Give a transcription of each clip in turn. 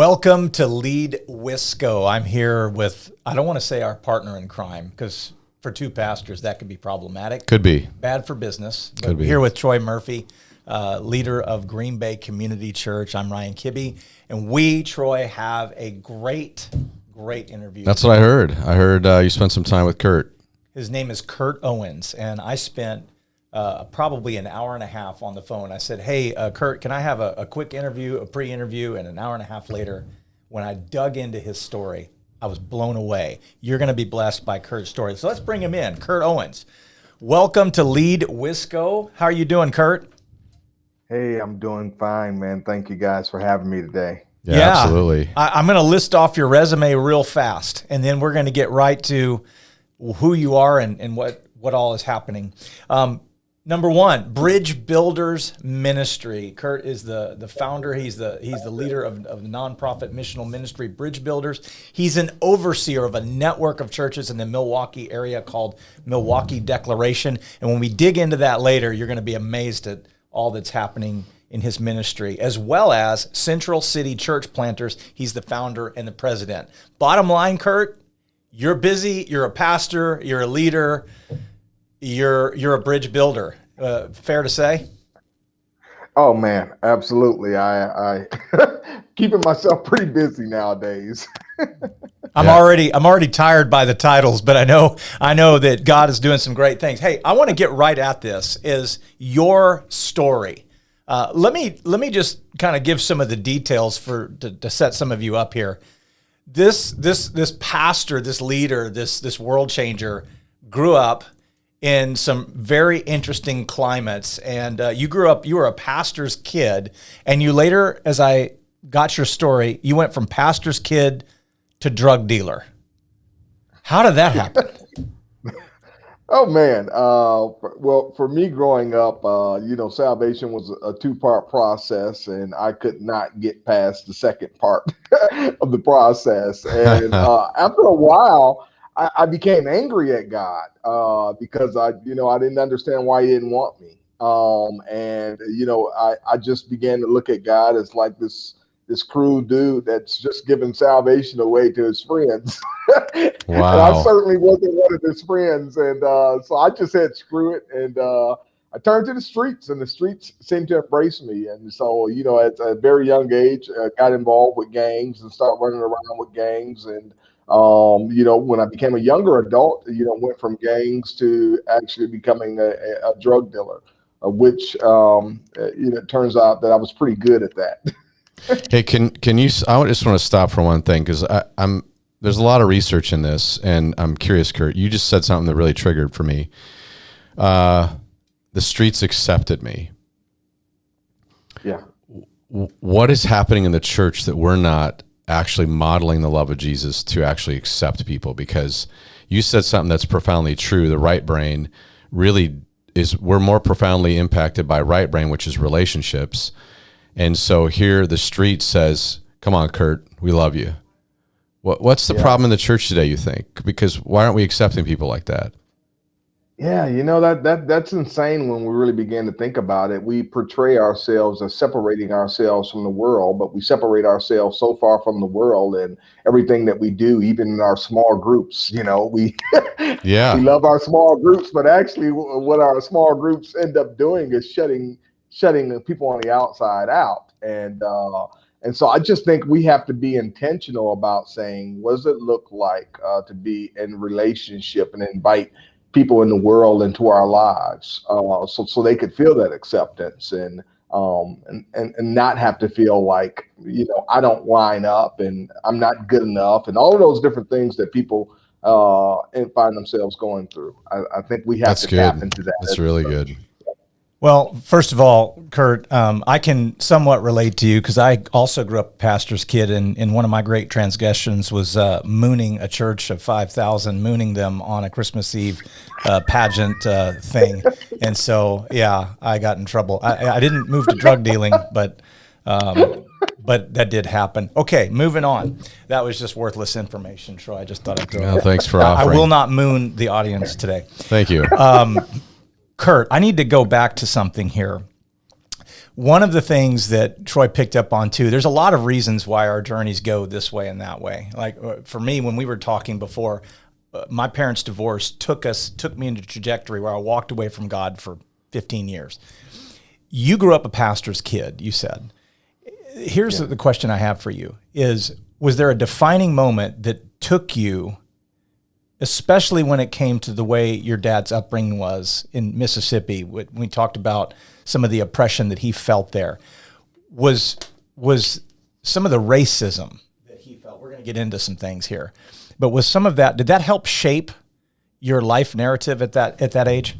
Welcome to Lead Wisco. I'm here with, I don't want to say our partner in crime, because for two pastors, that could be problematic. Could be. Bad for business. Could be. Here with Troy Murphy, leader of Green Bay Community Church. I'm Ryan Kibbe, and we, Troy, have a great interview. That's what I heard. I heard you spent some time with Kurt. His name is Kurt Owens, and I spent probably an hour and a half on the phone. I said, hey, Kurt, can I have a quick interview, a pre-interview? And an hour and a half later, when I dug into his story, I was blown away. You're going to be blessed by Kurt's story. So let's bring him in. Kurt Owens, welcome to Lead Wisco. How are you doing, Kurt? Hey, I'm doing fine, man. Thank you guys for having me today. Yeah, absolutely. I'm going to list off your resume real fast, and then we're going to get right to who you are and what all is happening. Number one, Bridge Builders Ministry. Kurt is the founder. He's the leader of the nonprofit missional ministry, Bridge Builders. He's an overseer of a network of churches in the Milwaukee area called Milwaukee Declaration. And when we dig into that later, you're going to be amazed at all that's happening in his ministry, as well as Central City Church Planters. He's the founder and the president. Bottom line, Kurt, you're busy. You're a pastor. You're a leader. You're a bridge builder. Fair to say? Oh man, absolutely. I keeping myself pretty busy nowadays. I'm already tired by the titles, but I know that God is doing some great things. Hey, I want to get right at this. Is your story? Let me just kind of give some of the details to set some of you up here. This pastor, this leader, this world changer grew up in some very interesting climates. And you were a pastor's kid, and you later, as I got your story, you went from pastor's kid to drug dealer. How did that happen? Oh man. Well, for me growing up, salvation was a two-part process, and I could not get past the second part of the process. And after a while, I became angry at God because I didn't understand why He didn't want me. I just began to look at God as like this cruel dude that's just giving salvation away to his friends. Wow. And I certainly wasn't one of his friends. And so I just said, screw it. And I turned to the streets, and the streets seemed to embrace me. And so, at a very young age, I got involved with gangs and started running around with gangs. And when I became a younger adult, went from gangs to actually becoming a drug dealer, which, it turns out that I was pretty good at that. Hey, can you, I just want to stop for one thing, because there's a lot of research in this, and I'm curious, Kurt, you just said something that really triggered for me. The streets accepted me. Yeah. What is happening in the church that we're not actually modeling the love of Jesus to actually accept people? Because you said something that's profoundly true. The right brain really we're more profoundly impacted by right brain, which is relationships. And so here the street says, come on, Kurt, we love you. What's the problem in the church today, you think? Because why aren't we accepting people like that? Yeah, that's insane when we really begin to think about it. We portray ourselves as separating ourselves from the world, but we separate ourselves so far from the world and everything that we do, even in our small groups. We we love our small groups, but actually what our small groups end up doing is shutting the people on the outside out. And so I just think we have to be intentional about saying, what does it look like to be in relationship and invite people in the world into our lives, so they could feel that acceptance and not have to feel like, I don't line up and I'm not good enough and all of those different things that people find themselves going through. I think we have to tap into that. That's really good. Well, first of all, Kurt, I can somewhat relate to you because I also grew up a pastor's kid, and one of my great transgressions was mooning a church of 5,000, mooning them on a Christmas Eve pageant thing. And so, yeah, I got in trouble. I didn't move to drug dealing, but that did happen. Okay, moving on. That was just worthless information, Troy. I just thought I'd throw it. Thanks for offering. I will not moon the audience today. Thank you. Kurt, I need to go back to something here. One of the things that Troy picked up on too, there's a lot of reasons why our journeys go this way and that way. Like for me, when we were talking before, my parents' divorce took me into a trajectory where I walked away from God for 15 years. You grew up a pastor's kid, you said. Here's the question I have for you is, was there a defining moment that took you, especially when it came to the way your dad's upbringing was in Mississippi? We talked about some of the oppression that he felt there. Was some of the racism that he felt, we're going to get into some things here, but was some of that, did that help shape your life narrative at that age?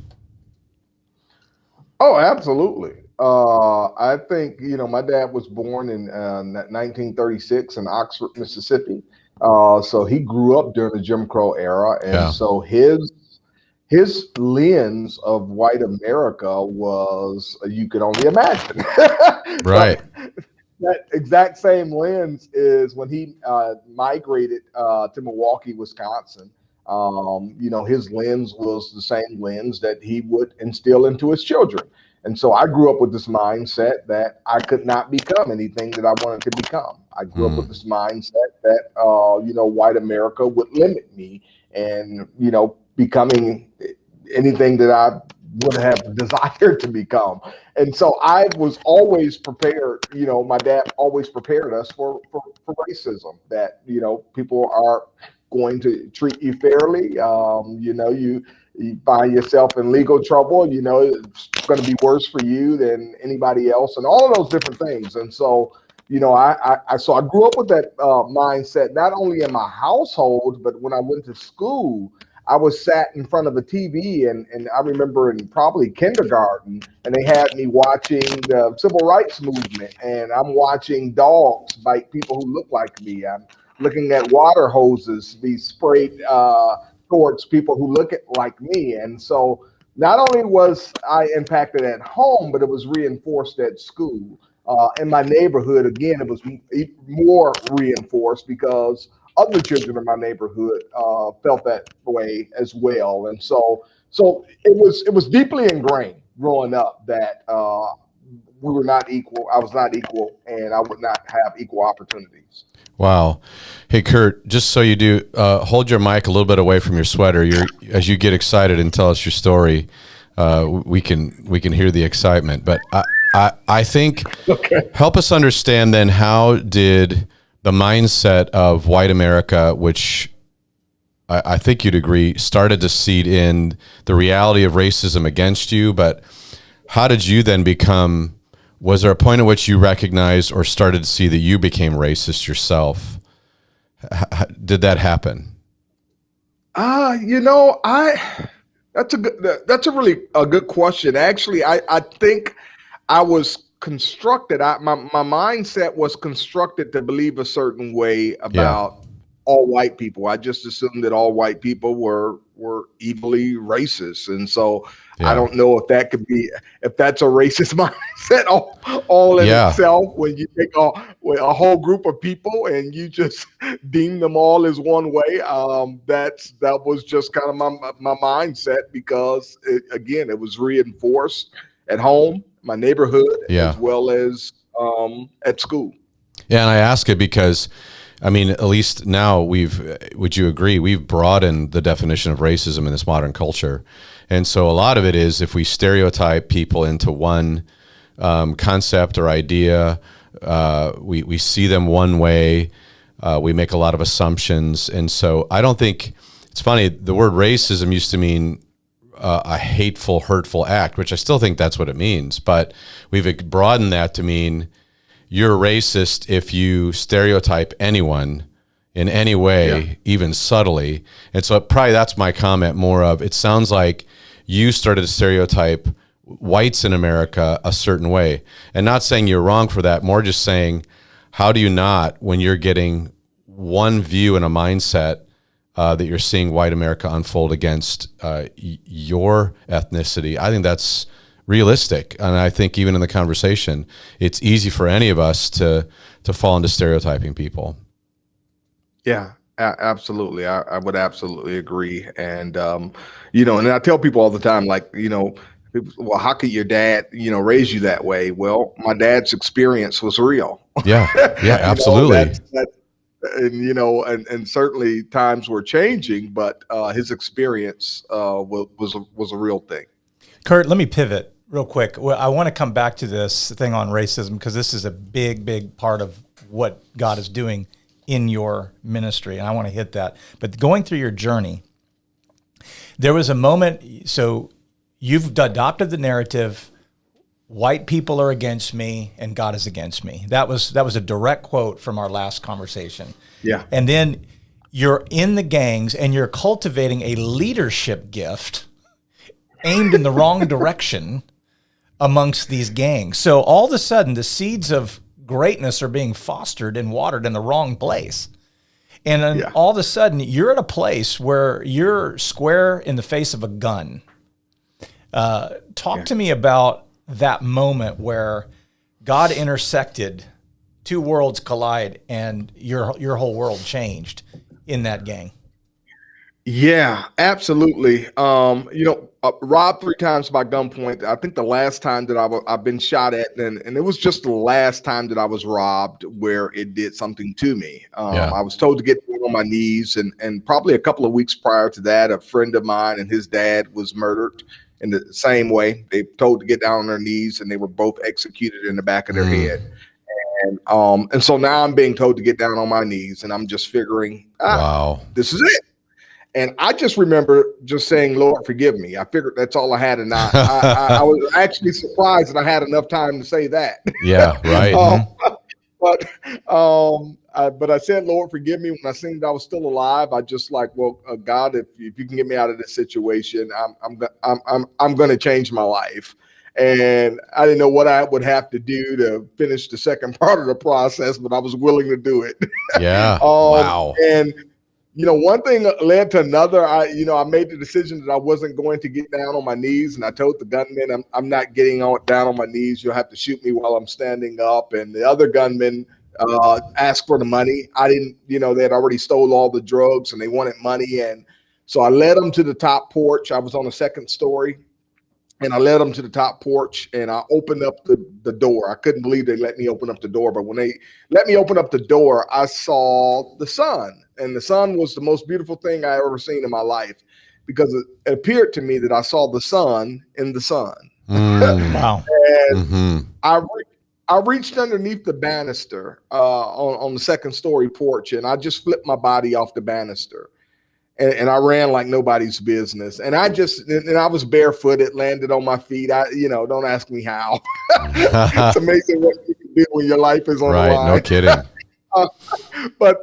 Oh, absolutely. I think, my dad was born in 1936 in Oxford, Mississippi. So he grew up during the Jim Crow era. And so his lens of white America was, you could only imagine. Right. That exact same lens is when he migrated to Milwaukee, Wisconsin. His lens was the same lens that he would instill into his children. And so I grew up with this mindset that I could not become anything that I wanted to become. I grew up with this mindset that, white America would limit me and, becoming anything that I would have desired to become. And so I was always prepared. My dad always prepared us for racism, that, people are going to treat you fairly. You find yourself in legal trouble, it's going to be worse for you than anybody else, and all of those different things. And so, I grew up with that mindset, not only in my household, but when I went to school, I was sat in front of a TV, and I remember in probably kindergarten, and they had me watching the civil rights movement, and I'm watching dogs bite people who look like me. I'm looking at water hoses be sprayed towards people who look like me. And so not only was I impacted at home, but it was reinforced at school. In my neighborhood, again, it was more reinforced because other children in my neighborhood felt that way as well. And so it was deeply ingrained growing up that we were not equal. I was not equal, and I would not have equal opportunities. Wow. Hey, Kurt, just so you do, hold your mic a little bit away from your sweater. As you get excited and tell us your story, we can hear the excitement. But I think help us understand then, how did the mindset of white America, which I think you'd agree started to seed in the reality of racism against you, but how did you then become, was there a point at which you recognized or started to see that you became racist yourself? Did that happen? That's a really good question. Actually, I think I was constructed. My mindset was constructed to believe a certain way about all white people. I just assumed that all white people were evilly racist, and so I don't know if that's a racist mindset all in itself. When you take a whole group of people and you just deem them all as one way, that was just kind of my mindset, because it was reinforced at home, my neighborhood, as well as at school. Yeah, and I ask it because, I mean, at least now would you agree, we've broadened the definition of racism in this modern culture. And so a lot of it is, if we stereotype people into one concept or idea, we see them one way, we make a lot of assumptions. And so I don't think, it's funny, the word racism used to mean a hateful, hurtful act, which I still think that's what it means. But we've broadened that to mean you're racist if you stereotype anyone in any way, even subtly. And so probably that's my comment more of, it sounds like you started to stereotype whites in America a certain way. And not saying you're wrong for that, more just saying, how do you not, when you're getting one view and a mindset that you're seeing white America unfold against your ethnicity? I think that's realistic. And I think even in the conversation, it's easy for any of us to fall into stereotyping people. Yeah, absolutely. I would absolutely agree. And, and I tell people all the time, like, Well, how could your dad, raise you that way? Well, my dad's experience was real. Yeah, yeah, absolutely. And certainly times were changing, but his experience was a real thing. Kurt, let me pivot real quick. Well, I want to come back to this thing on racism because this is a big, big part of what God is doing in your ministry, and I want to hit that. But going through your journey, there was a moment, so you've adopted the narrative, white people are against me and God is against me. That was a direct quote from our last conversation. Yeah. And then you're in the gangs and you're cultivating a leadership gift aimed in the wrong direction amongst these gangs. So all of a sudden, the seeds of greatness are being fostered and watered in the wrong place. And then all of a sudden, you're at a place where you're square in the face of a gun. Talk to me about that moment where God intersected, two worlds collide, and your whole world changed in that gang. Yeah, absolutely. Robbed 3 times by gunpoint. I think the last time that I've been shot at, and it was just the last time that I was robbed where it did something to me. I was told to get on my knees, and probably a couple of weeks prior to that, a friend of mine and his dad was murdered in the same way. They told to get down on their knees, and they were both executed in the back of their head. And so now I'm being told to get down on my knees, and I'm just figuring, this is it. And I just remember just saying, Lord, forgive me. I figured that's all I had. And I was actually surprised that I had enough time to say that. Yeah, right. But I said, Lord, forgive me. When I seen that I was still alive, I just like, well, God, if you can get me out of this situation, I'm going to change my life. And I didn't know what I would have to do to finish the second part of the process, but I was willing to do it. Yeah. Wow. And one thing led to another. I made the decision that I wasn't going to get down on my knees, and I told the gunman, I'm not getting down on my knees. You'll have to shoot me while I'm standing up. And the other gunman asked for the money. I didn't, they had already stole all the drugs and they wanted money. And so I led them to the top porch. I was on the second story. And I led them to the top porch, and I opened up the door. I couldn't believe they let me open up the door. But when they let me open up the door, I saw the sun. And the sun was the most beautiful thing I ever seen in my life, because it appeared to me that I saw the sun in the sun. Wow. And I reached underneath the banister on the second story porch, and I just flipped my body off the banister. And I ran like nobody's business. And I was barefooted, landed on my feet. Don't ask me how. It's amazing what you can do when your life is on the line. No kidding. But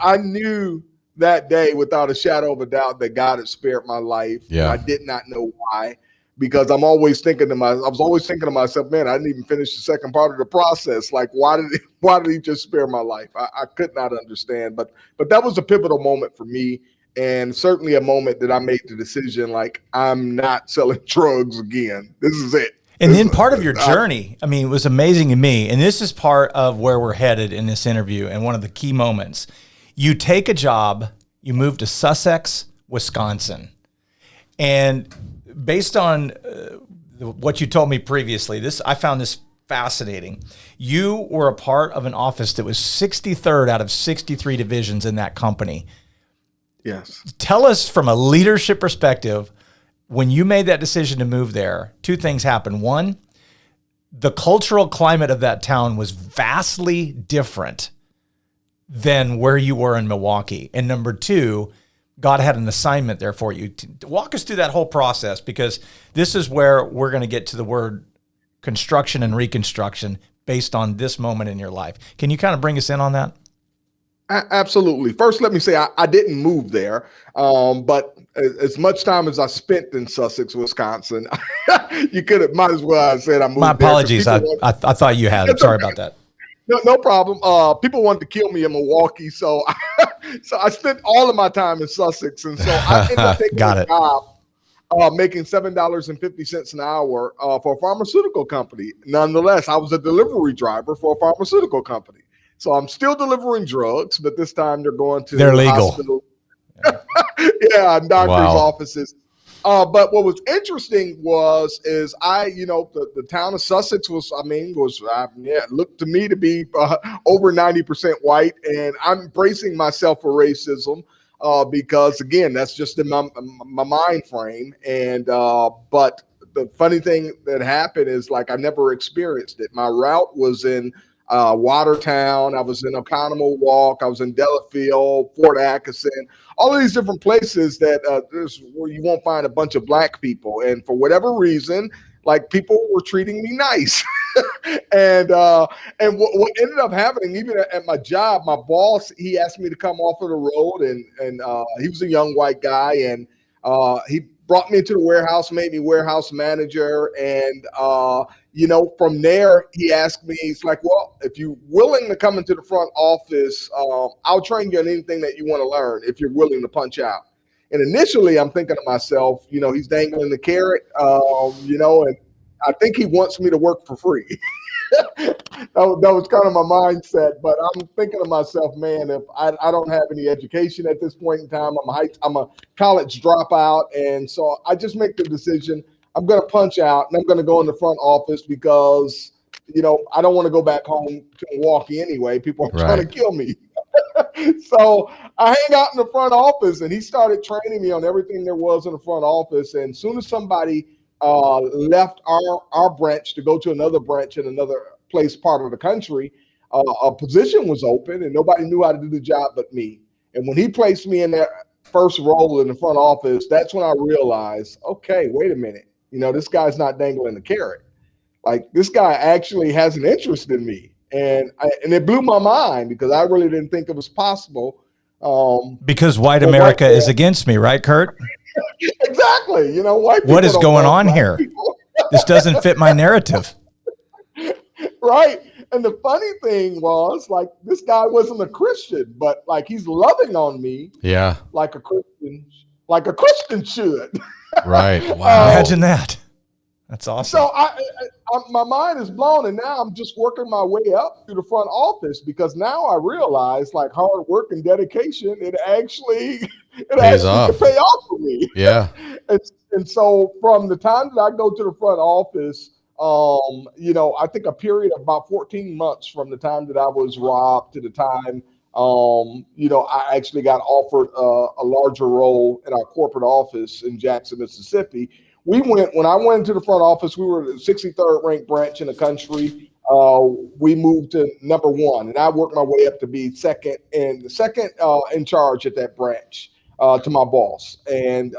I knew that day without a shadow of a doubt that God had spared my life. Yeah. I did not know why, because I was always thinking to myself, man, I didn't even finish the second part of the process. Like, why did he just spare my life? I could not understand. But that was a pivotal moment for me. And certainly a moment that I made the decision, like, I'm not selling drugs again. This is it. And then part of your journey, it was amazing to me. And this is part of where we're headed in this interview. And one of the key moments, you take a job, you move to Sussex, Wisconsin. And based on what you told me previously, I found this fascinating. You were a part of an office that was 63rd out of 63 divisions in that company. Yes. Tell us from a leadership perspective, when you made that decision to move there, 2 things happened. One, the cultural climate of that town was vastly different than where you were in Milwaukee. And number 2, God had an assignment there for you. Walk us through that whole process, because this is where we're going to get to the word construction and reconstruction based on this moment in your life. Can you kind of bring us in on that? Absolutely. First, let me say I didn't move there, but as much time as I spent in Sussex, Wisconsin, might as well have said I moved. My apologies. I thought you had. I'm sorry about that. No problem. People wanted to kill me in Milwaukee, so I spent all of my time in Sussex, and so I ended up taking a job making $7.50 an hour for a pharmaceutical company. Nonetheless, I was a delivery driver for a pharmaceutical company. So I'm still delivering drugs, but this time they're going to they're legal. Hospital. Yeah, doctors' offices. But what was interesting is the town of Sussex looked to me to be over 90% white, and I'm embracing myself for racism because again, that's just in my mind frame. And but the funny thing that happened is like I never experienced it. My route was in Watertown. I was in Oconomo Walk. I was in Delafield, Fort Atkinson, all of these different places that there's where you won't find a bunch of black people. And for whatever reason, like people were treating me nice. and what ended up happening, even at my job, my boss, he asked me to come off of the road, and he was a young white guy, and he brought me into the warehouse, made me warehouse manager. And, from there, he asked me, he's like, well, if you're willing to come into the front office, I'll train you on anything that you want to learn if you're willing to punch out. And initially, I'm thinking to myself, he's dangling the carrot, and I think he wants me to work for free. that was kind of my mindset. But I'm thinking to myself, man, if I don't have any education at this point in time, I'm a college dropout. And so I just make the decision, I'm going to punch out and I'm going to go in the front office because, I don't want to go back home to Milwaukee anyway. People are trying to kill me. So I hang out in the front office, and he started training me on everything there was in the front office. And as soon as somebody left our branch to go to another branch in another part of the country, a position was open and nobody knew how to do the job but me. And when he placed me in that first role in the front office, that's when I realized, okay, wait a minute, this guy's not dangling the carrot. Like, this guy actually has an interest in me. And it blew my mind because I really didn't think it was possible. Because white America is against me, right, Kurt? Exactly. White people. What is going on here? This doesn't fit my narrative. Right. And the funny thing was, like, this guy wasn't a Christian, but like he's loving on me. Yeah. Like a Christian should. Right. Wow. Imagine that. That's awesome. So my mind is blown, and now I'm just working my way up to the front office because now I realize, like, hard work and dedication, it actually can pay off for me. Yeah. and so from the time that I go to the front office, I think a period of about 14 months from the time that I was robbed to the time, I actually got offered a larger role in our corporate office in Jackson, Mississippi. When I went into the front office, we were the 63rd ranked branch in the country. We moved to number 1, and I worked my way up to be second in charge at that branch to my boss. And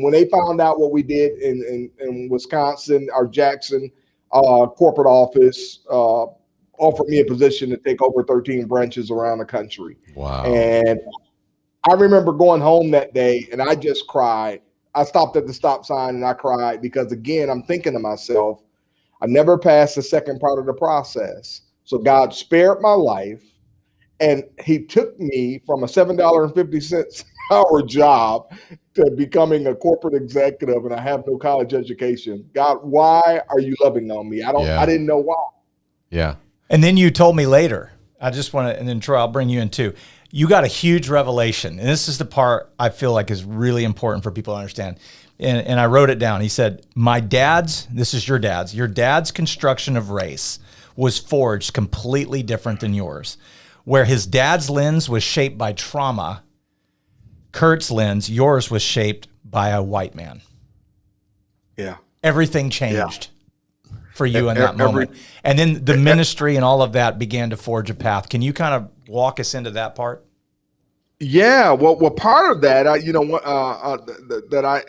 when they found out what we did in Wisconsin, our Jackson corporate office offered me a position to take over 13 branches around the country. Wow. And I remember going home that day, and I just cried. I stopped at the stop sign and I cried because, again, I'm thinking to myself, I never passed the second part of the process. So God spared my life, and he took me from a $7.50 hour job to becoming a corporate executive, and I have no college education. God, why are you loving on me? I didn't know why. Yeah. And then you told me later, and then Troy, I'll bring you in too. You got a huge revelation. And this is the part I feel like is really important for people to understand. And I wrote it down. He said, this is your dad's construction of race was forged completely different than yours. Where his dad's lens was shaped by trauma, Kurt's lens, yours was shaped by a white man. Yeah. Everything changed for you in that moment. And then the ministry and all of that began to forge a path. Can you kind of walk us into that part? Yeah, well, part of that, that I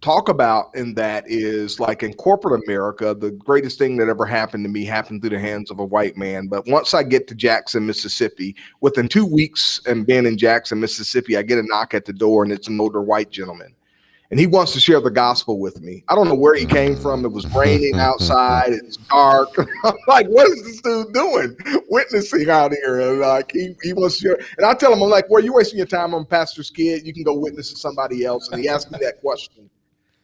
talk about in that is, like, in corporate America, the greatest thing that ever happened to me happened through the hands of a white man. But once I get to Jackson, Mississippi, within 2 weeks and being in Jackson, Mississippi, I get a knock at the door, and it's an older white gentleman. And he wants to share the gospel with me. I don't know where he came from. It was raining outside. It's dark. I'm like, what is this dude doing? Witnessing out here. And like, he wants to share. And I tell him, I'm like, well, you're wasting your time. I'm a pastor's kid. You can go witness to somebody else. And he asked me that question.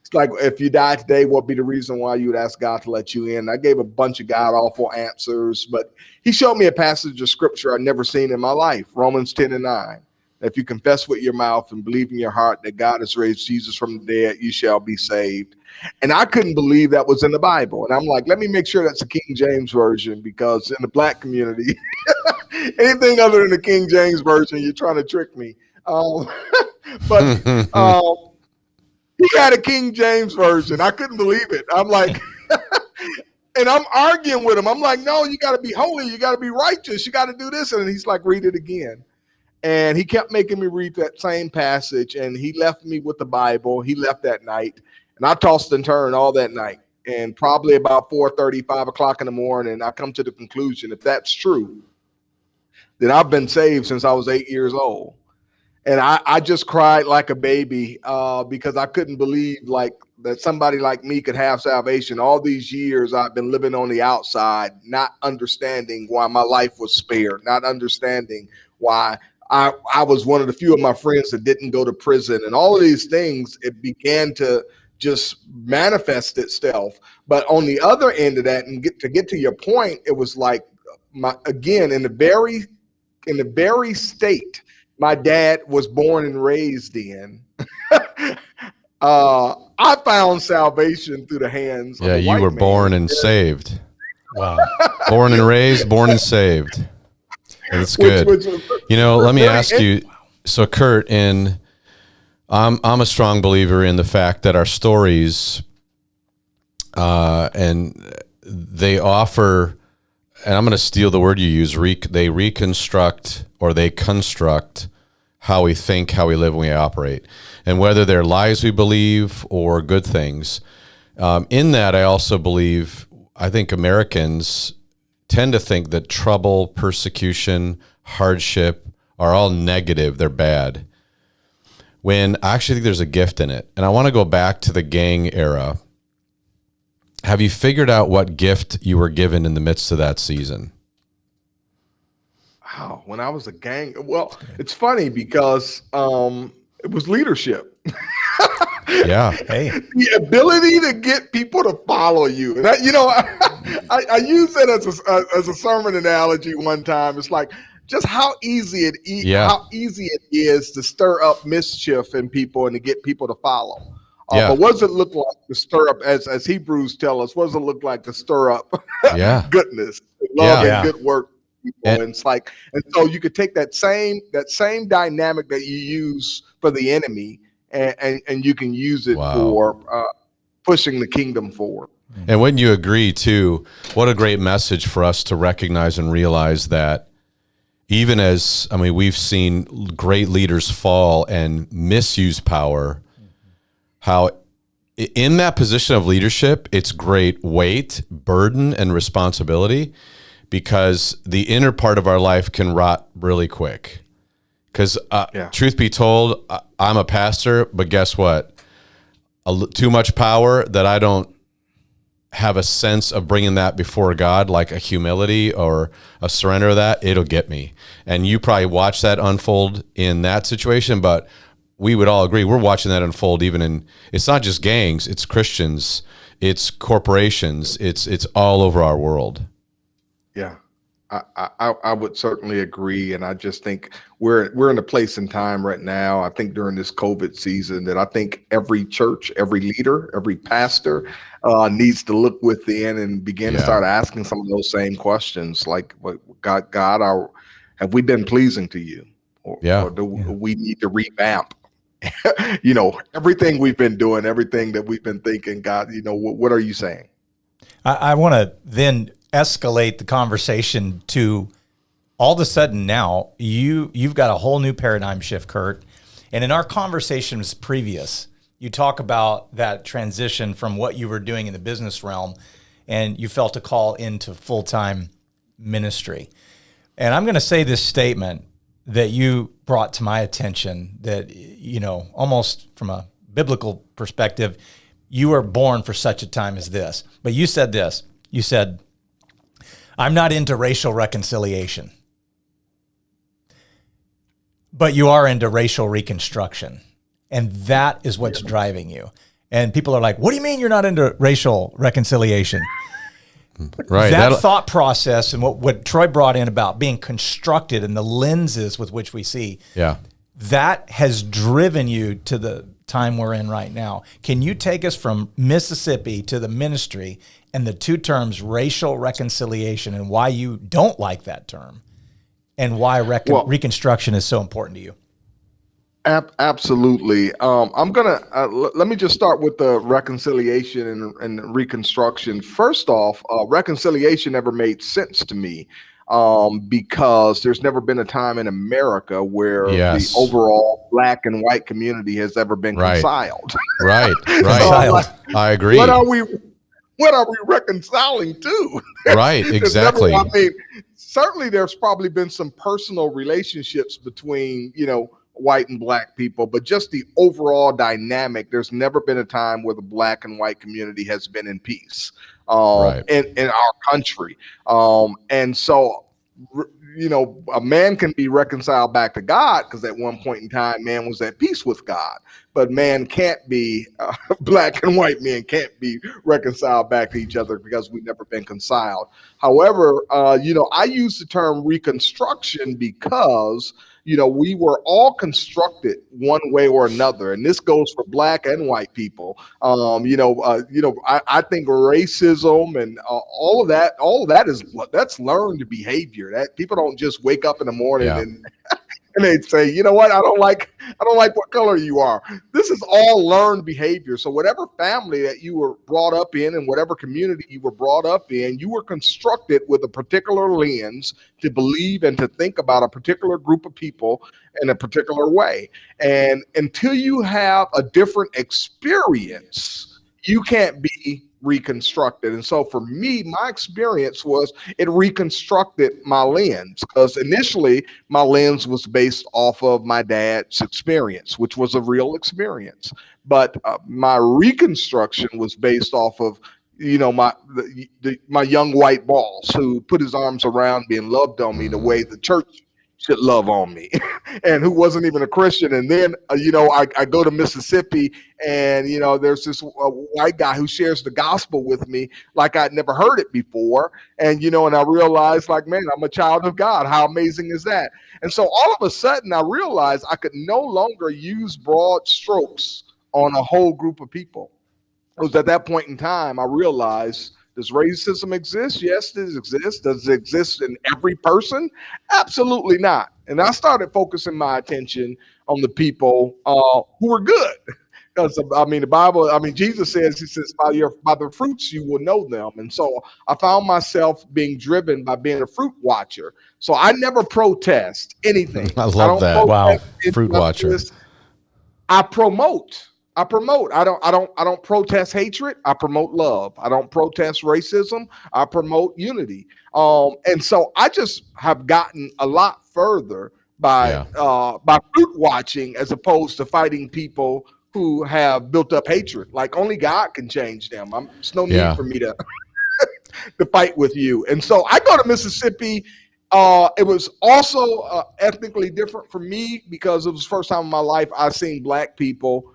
It's like, if you die today, what would be the reason why you would ask God to let you in? I gave a bunch of God-awful answers. But he showed me a passage of scripture I'd never seen in my life, Romans 10:9. If you confess with your mouth and believe in your heart that God has raised Jesus from the dead, you shall be saved. And I couldn't believe that was in the Bible. And I'm like, let me make sure that's the King James Version, because in the black community, anything other than the King James Version, you're trying to trick me. But he had a King James Version. I couldn't believe it. I'm like, and I'm arguing with him. I'm like, no, you got to be holy. You got to be righteous. You got to do this. And he's like, read it again. And he kept making me read that same passage. And he left me with the Bible. He left that night. And I tossed and turned all that night. And probably about 4:30, 5 o'clock in the morning, I come to the conclusion, if that's true, then I've been saved since I was 8 years old. And I just cried like a baby because I couldn't believe like that somebody like me could have salvation. All these years I've been living on the outside, not understanding why my life was spared, not understanding why I was one of the few of my friends that didn't go to prison, and all of these things. It began to just manifest itself. But on the other end of that, and get to your point, it was like again in the very state my dad was born and raised in. I found salvation through the hands of the you white were man. born and saved. Wow. Born and raised, born and saved. That's good. Let me ask you. So, Kurt, I'm a strong believer in the fact that our stories, and they offer, and I'm going to steal the word you use. They reconstruct or they construct how we think, how we live, and we operate, and whether they're lies we believe or good things. In that, I think Americans tend to think that trouble, persecution, hardship are all negative. They're bad. When I actually think there's a gift in it. And I want to go back to the gang era. Have you figured out what gift you were given in the midst of that season? Wow, when I was a gang, well, it's funny because it was leadership. Yeah. Hey. The ability to get people to follow you. And I use it as a sermon analogy one time. It's like just how easy it is to stir up mischief in people and to get people to follow. But what does it look like to stir up, as Hebrews tell us, what does it look like to stir up goodness, love, and good work? And it's like, and so you could take that same dynamic that you use for the enemy, and you can use it for pushing the kingdom forward. And wouldn't you agree too? What a great message for us to recognize and realize that even as, we've seen great leaders fall and misuse power, how in that position of leadership, it's great weight, burden, and responsibility, because the inner part of our life can rot really quick. Because truth be told, I'm a pastor, but guess what? Too much power that I don't have a sense of bringing that before God, like a humility or a surrender of that, it'll get me. And you probably watch that unfold in that situation, but we would all agree we're watching that unfold even in, it's not just gangs, it's Christians, it's corporations, it's all over our world. Yeah, I would certainly agree, and I just think we're in a place in time right now. I think during this COVID season that I think every church, every leader, every pastor needs to look within and begin to start asking some of those same questions, like, God, have we been pleasing to you, or do we need to revamp? Everything we've been doing, everything that we've been thinking. God, what are you saying? I want to then escalate the conversation to all of a sudden now you've got a whole new paradigm shift, Kurt. And in our conversations previous, you talk about that transition from what you were doing in the business realm, and you felt a call into full-time ministry. And I'm going to say this statement that you brought to my attention that, almost from a biblical perspective, you were born for such a time as this. But you said this, you said, I'm not into racial reconciliation, but you are into racial reconstruction. And that is what's driving you. And people are like, what do you mean you're not into racial reconciliation? Right. That thought process and what Troy brought in about being constructed and the lenses with which we see. Yeah. that has driven you to the time we're in right now. Can you take us from Mississippi to the ministry and the two terms racial reconciliation and why you don't like that term and why Reconstruction is so important to you? Absolutely. I'm gonna let me just start with the reconciliation and Reconstruction. First off, reconciliation never made sense to me, because there's never been a time in America where the overall Black and white community has ever been reconciled. Right. So I agree. What are we reconciling to? Right. Exactly. Certainly there's probably been some personal relationships between, white and Black people, but just the overall dynamic, there's never been a time where the Black and white community has been in peace in our country. And so, a man can be reconciled back to God because at one point in time, man was at peace with God, but man can't be, Black and white men can't be reconciled back to each other because we've never been reconciled. However, I use the term Reconstruction because we were all constructed one way or another, and this goes for Black and white people. I think racism and all of that that's learned behavior. That people don't just wake up in the morning and they'd say, you know what, I don't like what color you are. This is all learned behavior. So whatever family that you were brought up in and whatever community you were brought up in, you were constructed with a particular lens to believe and to think about a particular group of people in a particular way. And until you have a different experience, you can't be reconstructed. And so for me, my experience was it reconstructed my lens, because initially my lens was based off of my dad's experience, which was a real experience. But my reconstruction was based off of my young white boss who put his arms around me and loved on me the way the church should love on me, and who wasn't even a Christian. And then, I go to Mississippi and, there's this white guy who shares the gospel with me like I'd never heard it before. And, and I realized like, man, I'm a child of God. How amazing is that? And so all of a sudden I realized I could no longer use broad strokes on a whole group of people. It was at that point in time I realized, does racism exist? Yes, it exists. Does it exist in every person? Absolutely not. And I started focusing my attention on the people who were good. Because the Bible, Jesus says, by the fruits you will know them. And so I found myself being driven by being a fruit watcher. So I never protest anything. I love that. Wow. Fruit watcher. I promote. I don't protest hatred. I promote love. I don't protest racism. I promote unity. And so I just have gotten a lot further by fruit watching as opposed to fighting people who have built up hatred. Like only God can change them. There's no need for me to to fight with you. And so I go to Mississippi. It was also ethnically different for me because it was the first time in my life I've seen Black people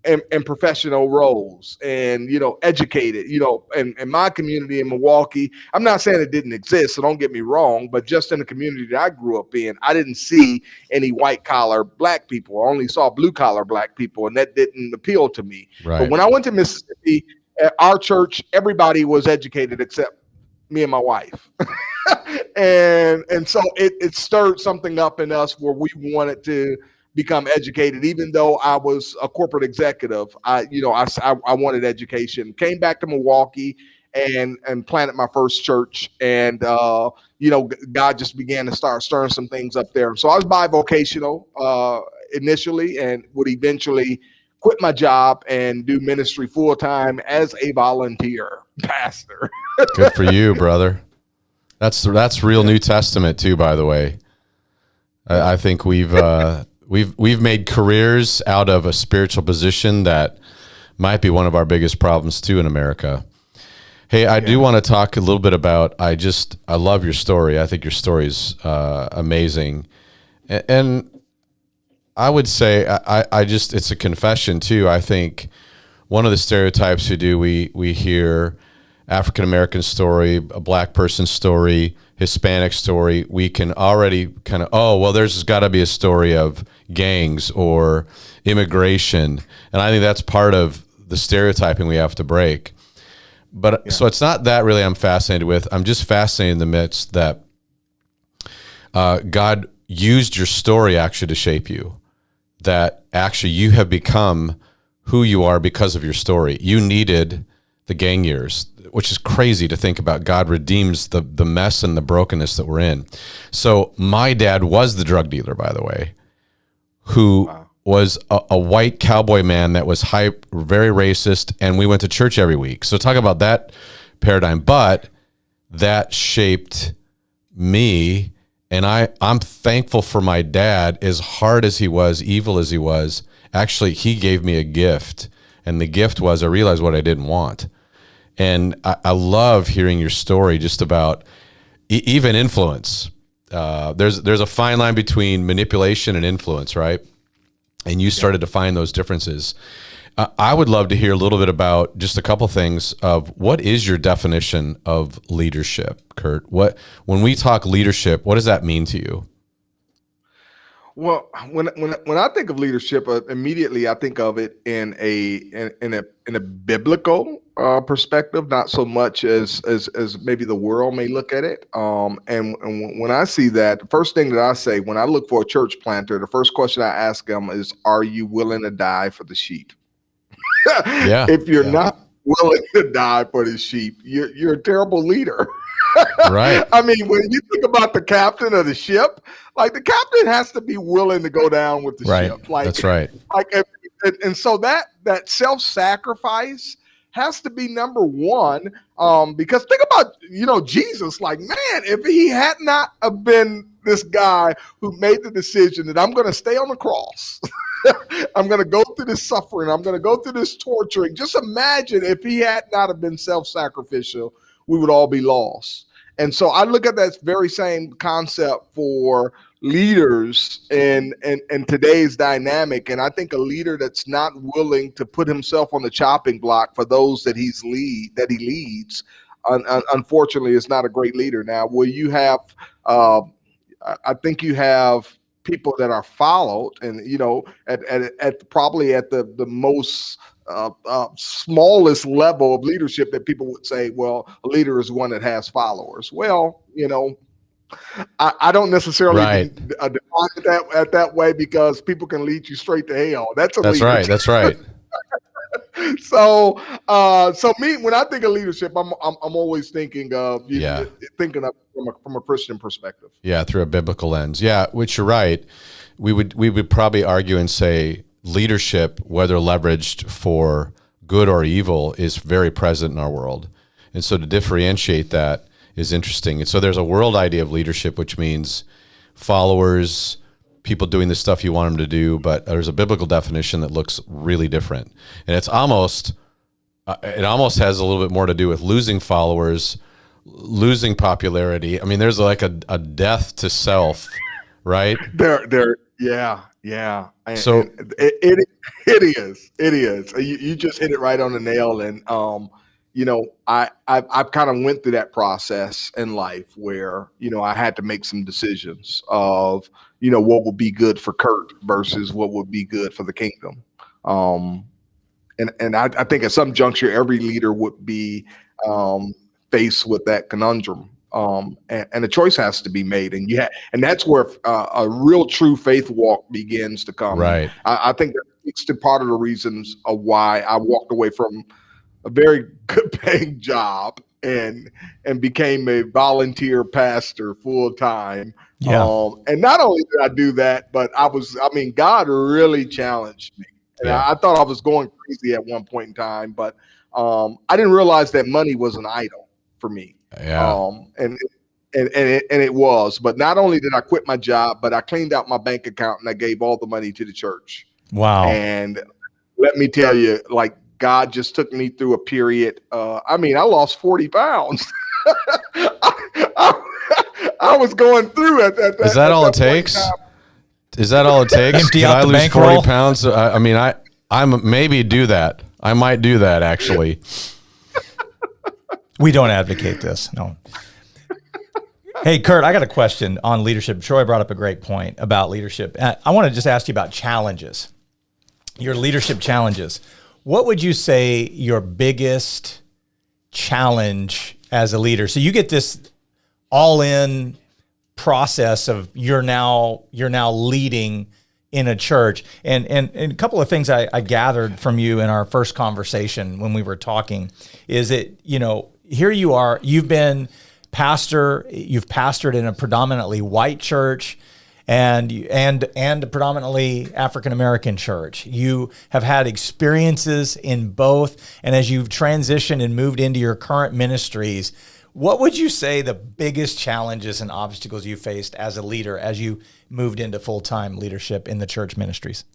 in professional roles and, educated, in my community in Milwaukee. I'm not saying it didn't exist, so don't get me wrong, but just in the community that I grew up in, I didn't see any white collar Black people. I only saw blue collar Black people, and that didn't appeal to me. Right. But when I went to Mississippi, at our church, everybody was educated except me and my wife. and so it stirred something up in us where we wanted to become educated. Even though I was a corporate executive, I wanted education. Came back to Milwaukee and planted my first church. And, God just began to start stirring some things up there. So I was bivocational initially and would eventually quit my job and do ministry full time as a volunteer pastor. Good for you, brother. That's real New Testament too, by the way. I think we've made careers out of a spiritual position that might be one of our biggest problems too in America. Hey, I do want to talk a little bit about, I love your story. I think your story is amazing. And I would say, it's a confession too. I think one of the stereotypes we hear African American story, a black person story, Hispanic story, we can already kind of, oh, well, there's got to be a story of gangs or immigration. And I think that's part of the stereotyping we have to break. But so it's not that really I'm fascinated with. I'm just fascinated in the midst that God used your story actually to shape you, that actually you have become who you are because of your story. You needed the gang years, which is crazy to think about. God redeems the mess and the brokenness that we're in. So my dad was the drug dealer, by the way, who was a white cowboy man that was very racist, and we went to church every week. So talk about that paradigm. But that shaped me, and I'm thankful for my dad. As hard as he was, evil as he was, actually he gave me a gift, and the gift was I realized what I didn't want. And I love hearing your story just about even influence. There's a fine line between manipulation and influence, right? And you started to find those differences. I would love to hear a little bit about just a couple things of what is your definition of leadership, Kurt? When we talk leadership, what does that mean to you? Well, when I think of leadership, immediately I think of it in a biblical perspective, not so much as maybe the world may look at it. And when I see that, the first thing that I say when I look for a church planter, the first question I ask them is, "Are you willing to die for the sheep?" Yeah. If you're not willing to die for the sheep, you're a terrible leader. Right. I mean, when you think about the captain of the ship, like the captain has to be willing to go down with the ship. Like that's right. Like, and so that self-sacrifice has to be number one. Because think about, Jesus, like, man, if he had not have been this guy who made the decision that I'm going to stay on the cross, I'm going to go through this suffering, I'm going to go through this torturing. Just imagine if he had not have been self-sacrificial, we would all be lost. And so I look at that very same concept for leaders in today's dynamic. And I think a leader that's not willing to put himself on the chopping block for those that he leads, unfortunately, is not a great leader. Now, will you have, I think you have people that are followed, and at probably at the most smallest level of leadership, that people would say, well, a leader is one that has followers. Well, I don't necessarily define it that way, because people can lead you straight to hell. That's leader. That's right. So me, when I think of leadership, I'm always thinking of from a Christian perspective. Yeah, through a biblical lens. Yeah, which you're right. We would probably argue and say leadership, whether leveraged for good or evil, is very present in our world. And so to differentiate that is interesting. And so there's a world idea of leadership, which means followers, people doing the stuff you want them to do, but there's a biblical definition that looks really different. And it almost has a little bit more to do with losing followers, losing popularity. I mean, there's like a death to self, right? Yeah. So it is. You just hit it right on the nail. And I've kind of went through that process in life where I had to make some decisions of what would be good for Kurt versus what would be good for the kingdom. And I think at some juncture every leader would be faced with that conundrum. And a choice has to be made, and that's where a real true faith walk begins to come. Right. I think that speaks to part of the reasons of why I walked away from a very good paying job and became a volunteer pastor full time. Yeah. And not only did I do that, but God really challenged me. And I thought I was going crazy at one point in time, but I didn't realize that money was an idol for me. Yeah. And it was. But not only did I quit my job, but I cleaned out my bank account and I gave all the money to the church. Wow. And let me tell you, like, God just took me through a period. I lost 40 pounds. I was going through at that. Is that all it takes? Is that all it takes? Empty out the lose bankroll? 40 pounds? I maybe do that. I might do that, actually. We don't advocate this. No. Hey, Kurt, I got a question on leadership. Troy brought up a great point about leadership. I want to just ask you about challenges, your leadership challenges. What would you say your biggest challenge as a leader? So you get this all-in process of you're now leading in a church. And a couple of things I gathered from you in our first conversation when we were talking is that, here you are, you've pastored in a predominantly white church and a predominantly African-American church. You have had experiences in both. And as you've transitioned and moved into your current ministries, what would you say the biggest challenges and obstacles you faced as a leader as you moved into full-time leadership in the church ministries?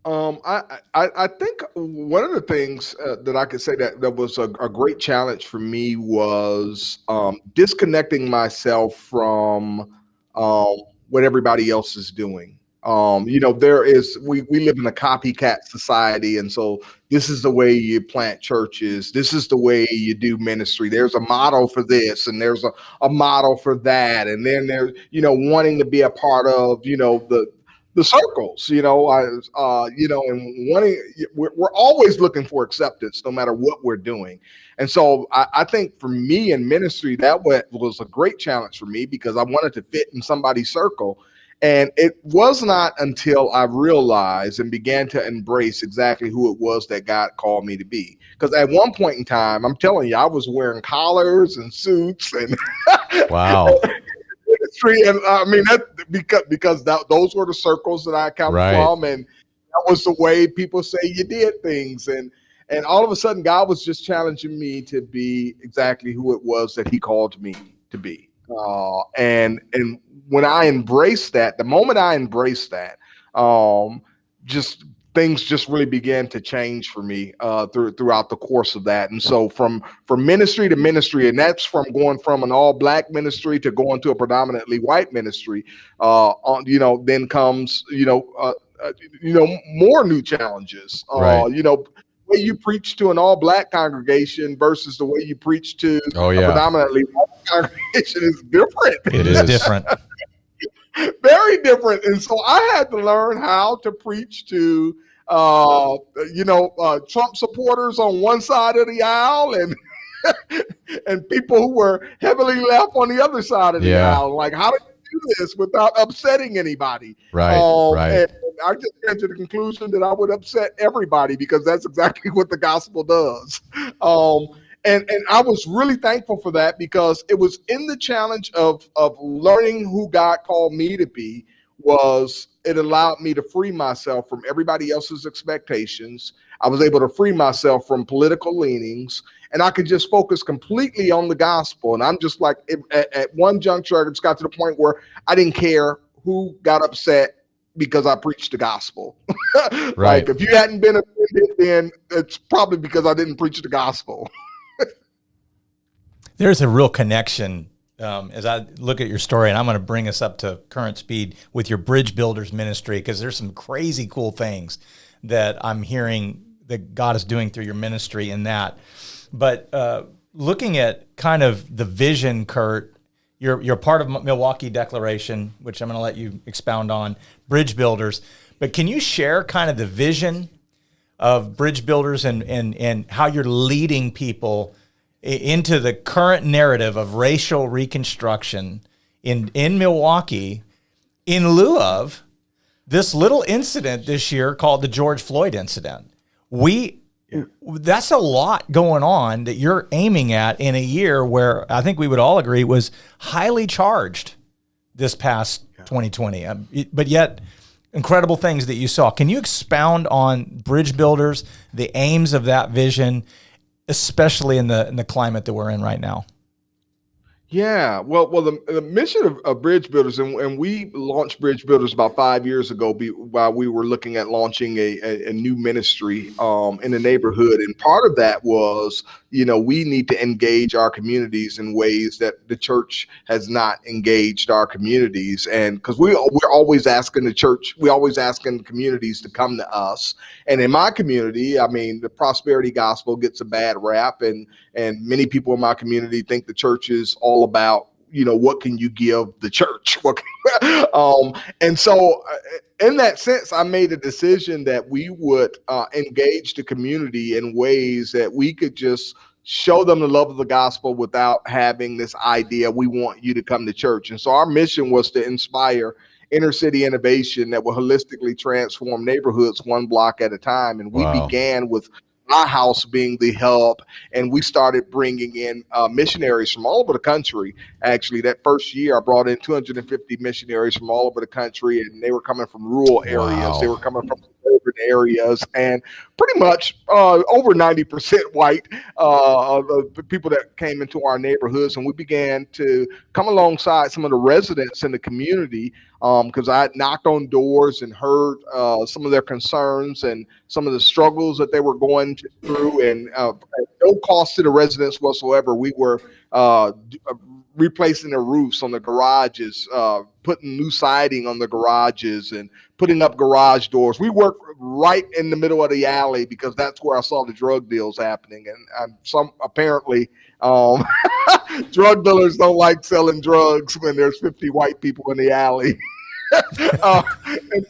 I think one of the things that I could say that was a great challenge for me was disconnecting myself from what everybody else is doing. We live in a copycat society, and so this is the way you plant churches. This is the way you do ministry. There's a model for this, and there's a model for that, and then there's wanting to be a part of the circles, and wanting. We're always looking for acceptance, no matter what we're doing. And so I think for me in ministry, that was a great challenge for me because I wanted to fit in somebody's circle. And it was not until I realized and began to embrace exactly who it was that God called me to be. Because at one point in time, I'm telling you, I was wearing collars and suits and wow. And I mean that because those were the circles that I come from, and that was the way people say you did things. And all of a sudden, God was just challenging me to be exactly who it was that He called me to be. And when I embraced that, the moment I embraced that, just things just really began to change for me throughout the course of that. And so from ministry to ministry, and that's from going from an all black ministry to going to a predominantly white ministry, then comes, more new challenges, right. The way you preach to an all black congregation versus the way you preach to a predominantly white congregation is different. It is different. Very different. And so I had to learn how to preach to Trump supporters on one side of the aisle and people who were heavily left on the other side of the aisle. Like, how do you do this without upsetting anybody? Right. And I just came to the conclusion that I would upset everybody because that's exactly what the gospel does. And I was really thankful for that because it was in the challenge of learning who God called me to be. It allowed me to free myself from everybody else's expectations. I was able to free myself from political leanings, and I could just focus completely on the gospel. And I'm just like, at one juncture, I just got to the point where I didn't care who got upset because I preached the gospel. Right. Like, if you hadn't been offended, then it's probably because I didn't preach the gospel. There's a real connection as I look at your story, and I'm going to bring us up to current speed with your Bridge Builders ministry, because there's some crazy cool things that I'm hearing that God is doing through your ministry in that. But looking at kind of the vision, Kurt, you're part of Milwaukee Declaration, which I'm going to let you expound on, Bridge Builders. But can you share kind of the vision of Bridge Builders and how you're leading people into the current narrative of racial reconstruction in Milwaukee in lieu of this little incident this year called the George Floyd incident? That's a lot going on that you're aiming at in a year where I think we would all agree was highly charged this past 2020, but yet incredible things that you saw. Can you expound on Bridge Builders, the aims of that vision, especially in the climate that we're in right now? Yeah, well, the mission of Bridge Builders, and we launched Bridge Builders about 5 years ago, while we were looking at launching a new ministry in the neighborhood, and part of that was, we need to engage our communities in ways that the church has not engaged our communities, and because we're always asking the church, we're always asking communities to come to us, and in my community, I mean, the prosperity gospel gets a bad rap, and many people in my community think the church is all about, what can you give the church? And so in that sense, I made a decision that we would engage the community in ways that we could just show them the love of the gospel without having this idea, we want you to come to church. And so our mission was to inspire inner city innovation that will holistically transform neighborhoods one block at a time. And we Wow. began with my house being the hub, and we started bringing in missionaries from all over the country. Actually, that first year, I brought in 250 missionaries from all over the country, and they were coming from rural areas. They Wow. were coming from urban areas, and pretty much over 90% white, the people that came into our neighborhoods. And we began to come alongside some of the residents in the community, because I had knocked on doors and heard some of their concerns and some of the struggles that they were going through, and at no cost to the residents whatsoever. We were replacing the roofs on the garages, putting new siding on the garages, and putting up garage doors. We worked right in the middle of the alley because that's where I saw the drug deals happening, and some apparently drug dealers don't like selling drugs when there's 50 white people in the alley. uh, and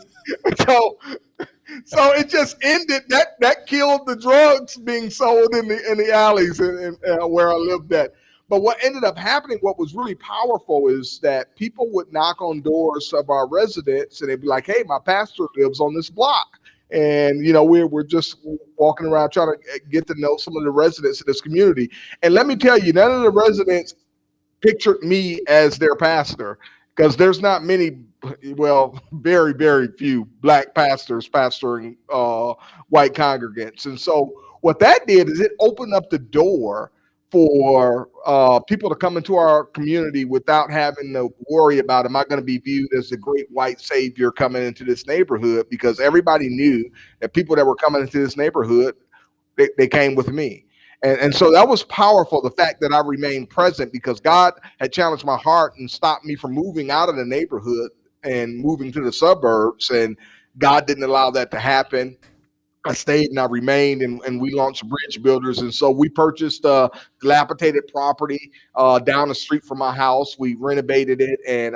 so so it just ended, that killed the drugs being sold in the alleys where I lived at. But what ended up happening, what was really powerful, is that people would knock on doors of our residents and they'd be like, hey, my pastor lives on this block. And, we're just walking around trying to get to know some of the residents of this community. And let me tell you, none of the residents pictured me as their pastor, because there's not many, well, very, very few black pastors pastoring white congregants. And so what that did is it opened up the door for people to come into our community without having to worry about, am I going to be viewed as the great white savior coming into this neighborhood? Because everybody knew that people that were coming into this neighborhood, they came with me. And so that was powerful, the fact that I remained present, because God had challenged my heart and stopped me from moving out of the neighborhood and moving to the suburbs. And God didn't allow that to happen. I stayed and I remained, and we launched Bridge Builders. And so we purchased a dilapidated property down the street from my house. We renovated it, and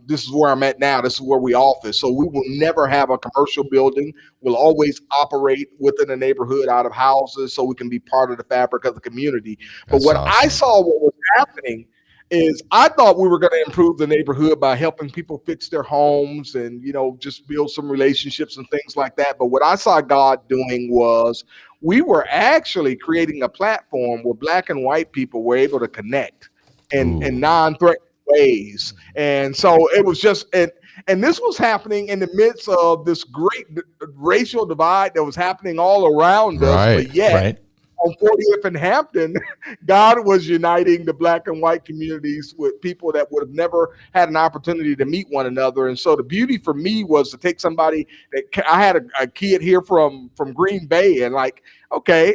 this is where I'm at now. This is where we office. So we will never have a commercial building. We'll always operate within a neighborhood out of houses so we can be part of the fabric of the community. But That's what I awesome. saw what was happening is I thought we were going to improve the neighborhood by helping people fix their homes and, just build some relationships and things like that. But what I saw God doing was we were actually creating a platform where black and white people were able to connect in non-threatening ways. And so it was just, and this was happening in the midst of this great racial divide that was happening all around us. Right. But yet, Right. on 40th and Hampton, God was uniting the black and white communities with people that would have never had an opportunity to meet one another. And so the beauty for me was to take somebody that I had a kid here from Green Bay, and like, okay,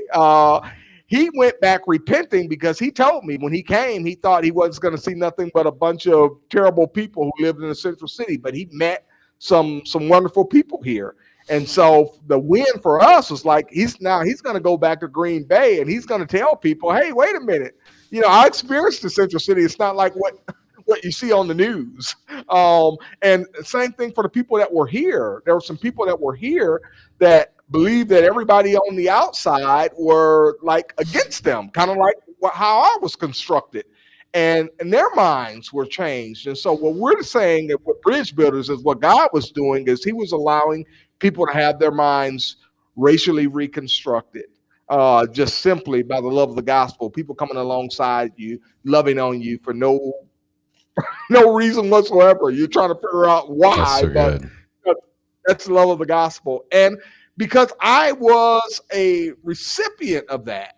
he went back repenting because he told me when he came, he thought he wasn't going to see nothing but a bunch of terrible people who lived in the central city, but he met some wonderful people here. And so the win for us was like, he's going to go back to Green Bay and he's going to tell people, hey, wait a minute. I experienced the Central City. It's not like what you see on the news. And same thing for the people that were here. There were some people that were here that believed that everybody on the outside were like against them, kind of like how I was constructed. And their minds were changed. And so what we're saying that with Bridge Builders is what God was doing is he was allowing people to have their minds racially reconstructed, just simply by the love of the gospel. People coming alongside you, loving on you for no reason whatsoever. You're trying to figure out why, That's so but good. that's the love of the gospel. And because I was a recipient of that,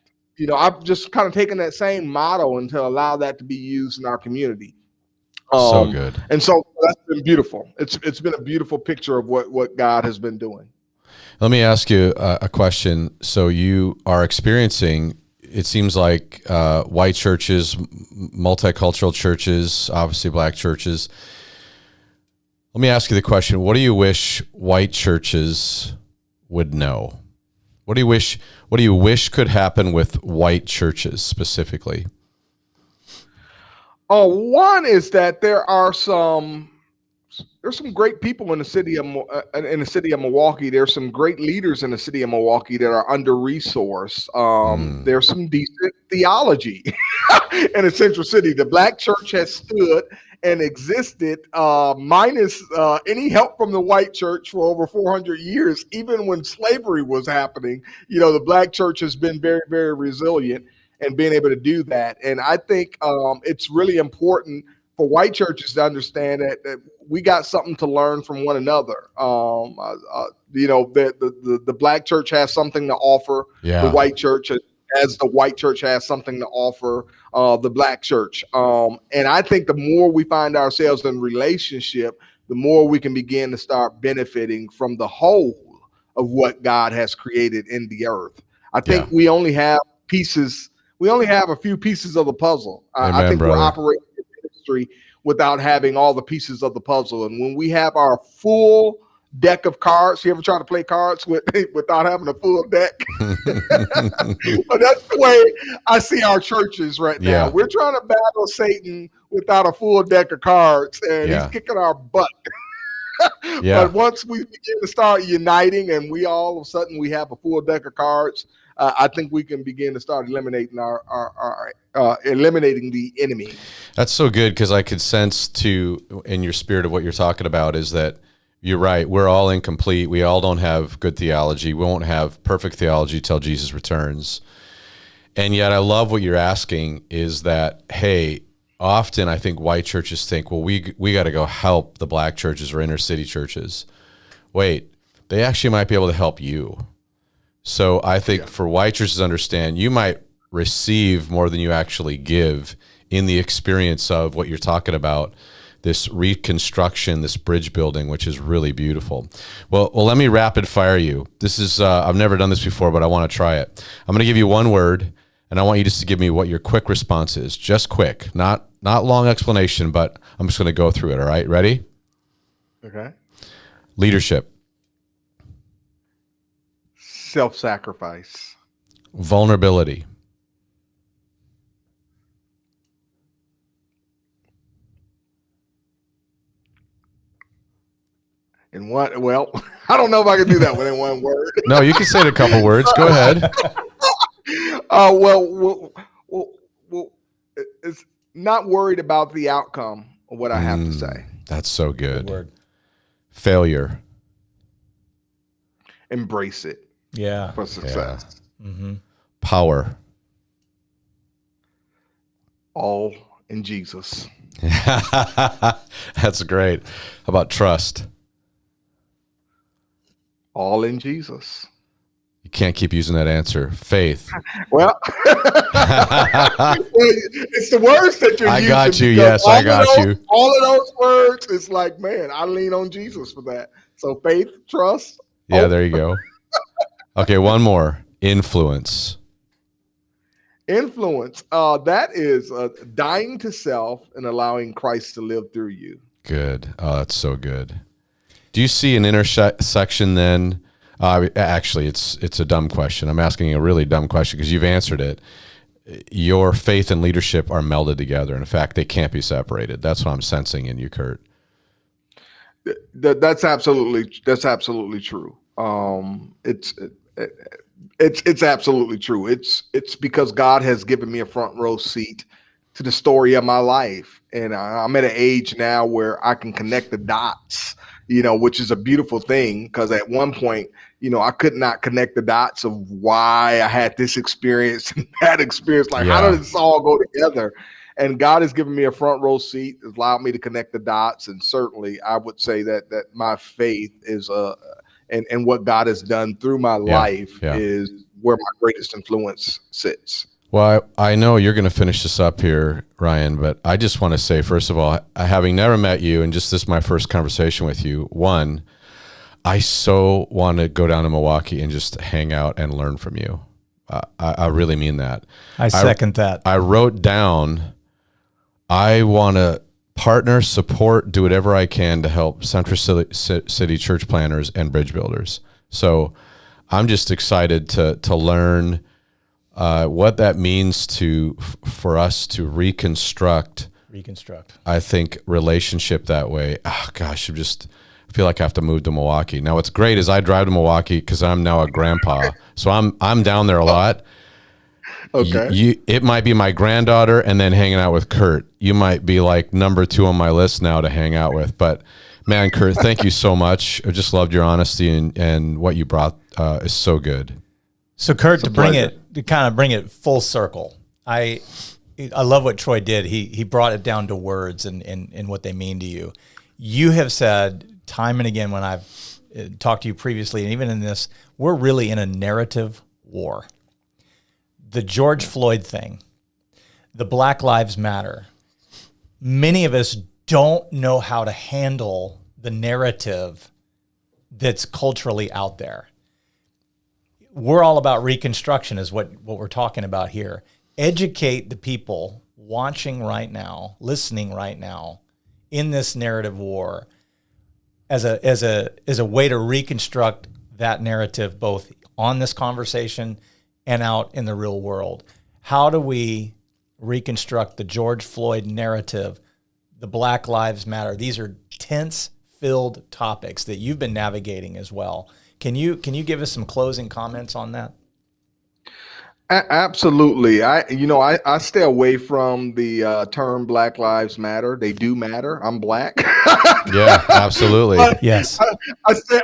I've just kind of taken that same model and to allow that to be used in our community. So good. And so that's been beautiful. It's been a beautiful picture of what God has been doing. Let me ask you a question. So you are experiencing, it seems like white churches, multicultural churches, obviously black churches. Let me ask you the question, what do you wish white churches would know? What do you wish could happen with white churches specifically? One is that there's some great people in the city of Milwaukee. There's some great leaders in the city of Milwaukee that are under resourced. There's some decent theology in the central city. The black church has stood and existed minus any help from the white church for over 400 years. Even when slavery was happening, the black church has been very, very resilient and being able to do that. And I think it's really important for white churches to understand that we got something to learn from one another. The black church has something to offer the white church, as the white church has something to offer the black church. And I think the more we find ourselves in relationship, the more we can begin to start benefiting from the whole of what God has created in the earth. I think we only have pieces. We only have a few pieces of the puzzle. Amen, I think brother. we're operating in ministry without having all the pieces of the puzzle. And when we have our full deck of cards, you ever try to play cards without having a full deck? But that's the way I see our churches right now. Yeah. We're trying to battle Satan without a full deck of cards, and he's kicking our butt. But once we begin to start uniting and we all of a sudden we have a full deck of cards, I think we can begin to start eliminating eliminating the enemy. That's so good, because I could sense in your spirit of what you're talking about is that you're right. We're all incomplete. We all don't have good theology. We won't have perfect theology till Jesus returns. And yet I love what you're asking is that, hey, often I think white churches think, well, we got to go help the black churches or inner city churches. Wait, they actually might be able to help you. So I think for white churches to understand, you might receive more than you actually give in the experience of what you're talking about, this reconstruction, this bridge building, which is really beautiful. Well, let me rapid fire you. This is, I've never done this before, but I want to try it. I'm going to give you one word, and I want you just to give me what your quick response is. Just quick, not long explanation, but I'm just going to go through it. All right, ready? Okay. Leadership. Self-sacrifice. Vulnerability. In what? Well, I don't know if I can do that one in one word. No, you can say it in a couple words. Go ahead. Well, it's not worried about the outcome of what I have to say. That's so good. Good word. Failure. Embrace it. Yeah. For success. Yeah. Mm-hmm. Power. All in Jesus. That's great. How about trust? All in Jesus. You can't keep using that answer. Faith. Well, it's the words that you're using. I got you. Yes, I got you. All of those words, it's like, man, I lean on Jesus for that. So faith, trust. Yeah, there you go. Okay, one more. Influence. Influence. That is dying to self and allowing Christ to live through you. Good. Oh, that's so good. Do you see an intersection then? Actually, it's a dumb question. I'm asking a really dumb question because you've answered it. Your faith and leadership are melded together. In fact, they can't be separated. That's what I'm sensing in you, Kurt. That's absolutely true. It's absolutely true. It's because God has given me a front row seat to the story of my life, and I'm at an age now where I can connect the dots. Which is a beautiful thing, because at one point, I could not connect the dots of why I had this experience and that experience. Like, how did this all go together? And God has given me a front row seat, allowed me to connect the dots. And certainly I would say that my faith is and what God has done through my life yeah. is where my greatest influence sits. Well, I know you're going to finish this up here, Ryan, but I just want to say, first of all, having never met you and just this is my first conversation with you, one, I so want to go down to Milwaukee and just hang out and learn from you. I really mean that. I second that. I wrote down, I want to partner, support, do whatever I can to help Central City church planners and bridge builders. So I'm just excited to learn what that means for us to reconstruct. I think relationship that way. Oh gosh, I feel like I have to move to Milwaukee. Now what's great is I drive to Milwaukee because I'm now a grandpa, so I'm down there a lot. Okay. It might be my granddaughter and then hanging out with Kurt. You might be like number 2 on my list now to hang out with. But man, Kurt, thank you so much. I just loved your honesty and what you brought is so good. So Kurt, to kind of bring it full circle, I love what Troy did. He brought it down to words and what they mean to you. You have said time and again when I've talked to you previously, and even in this, we're really in a narrative war. The George Floyd thing, the Black Lives Matter, many of us don't know how to handle the narrative that's culturally out there. We're all about Reconstruction is what we're talking about here. Educate the people watching right now, listening right now in this narrative war as a way to reconstruct that narrative both on this conversation and out in the real world. How do we reconstruct the George Floyd narrative, the Black Lives Matter? These are tense-filled topics that you've been navigating as well. Can you give us some closing comments on that? Absolutely. I stay away from the term Black Lives Matter. They do matter. I'm Black. Yeah, absolutely. Yes.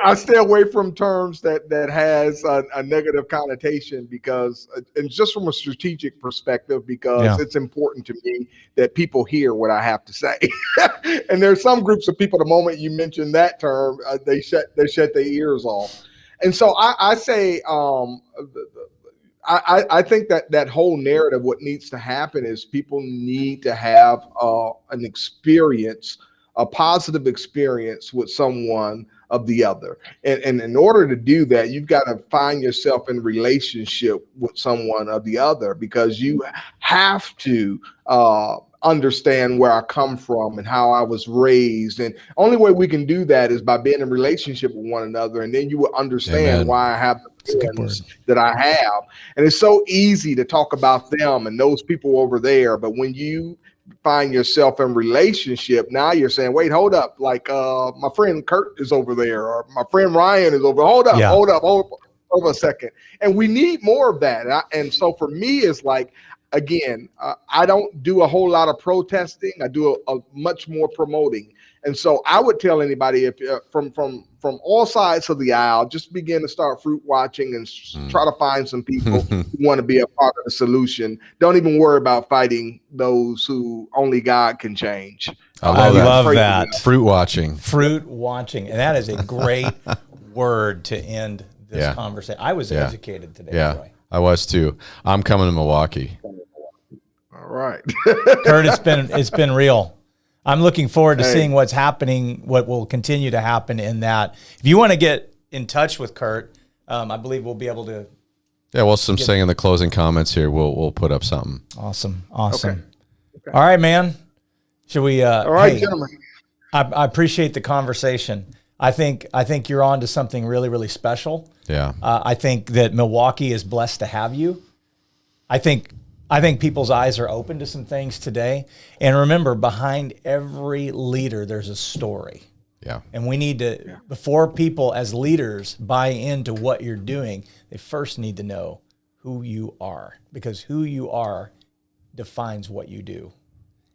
I stay away from terms that has a negative connotation because, and just from a strategic perspective, because it's important to me that people hear what I have to say. And there's some groups of people, the moment you mention that term, they shut their ears off. And so I say, I think that whole narrative, what needs to happen is people need to have an experience, a positive experience with someone of the other. And in order to do that, you've got to find yourself in relationship with someone of the other, because you have to understand where I come from and how I was raised. And only way we can do that is by being in relationship with one another. And then you will understand why I have the feelings that I have. And it's so easy to talk about them and those people over there. But when you find yourself in relationship, now you're saying, wait, hold up. Like my friend Kurt is over there, or my friend Ryan is over. Hold up a second. And we need more of that. And so for me, it's like, again, I don't do a whole lot of protesting. I do a much more promoting. And so I would tell anybody, if from all sides of the aisle, just begin to start fruit watching and try to find some people who want to be a part of the solution. Don't even worry about fighting those who only God can change. I love that. Fruit watching. And that is a great word to end this conversation. I was educated today. Yeah, Roy. I was too. I'm coming to Milwaukee. All right. Kurt, it's been real. I'm looking forward to seeing what's happening, what will continue to happen in that. If you want to get in touch with Kurt, I believe we'll be able to. Yeah, well, saying in the closing comments here, we'll put up something. Awesome. Okay. All right, man. Should we? All right, gentlemen. I appreciate the conversation. I think you're on to something really, really special. Yeah. I think that Milwaukee is blessed to have you. I think people's eyes are open to some things today. And remember, behind every leader, there's a story. Yeah. And we need to, before people as leaders buy into what you're doing, they first need to know who you are, because who you are defines what you do.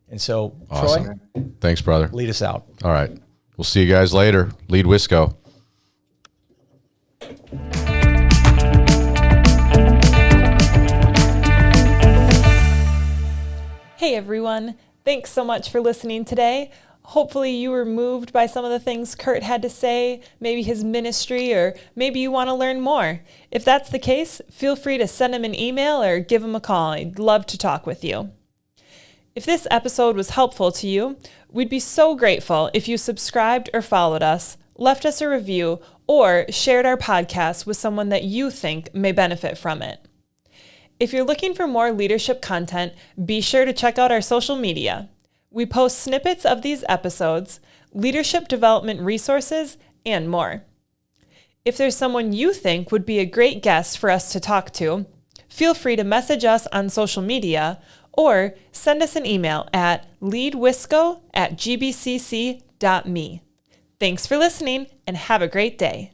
And so, awesome. Troy, thanks, brother. Lead us out. All right. We'll see you guys later. Lead Wisco. Hey everyone, thanks so much for listening today. Hopefully you were moved by some of the things Kurt had to say, maybe his ministry, or maybe you want to learn more. If that's the case, feel free to send him an email or give him a call. I'd love to talk with you. If this episode was helpful to you, we'd be so grateful if you subscribed or followed us, left us a review, or shared our podcast with someone that you think may benefit from it. If you're looking for more leadership content, be sure to check out our social media. We post snippets of these episodes, leadership development resources, and more. If there's someone you think would be a great guest for us to talk to, feel free to message us on social media or send us an email at leadwisco@gbcc.me. Thanks for listening and have a great day.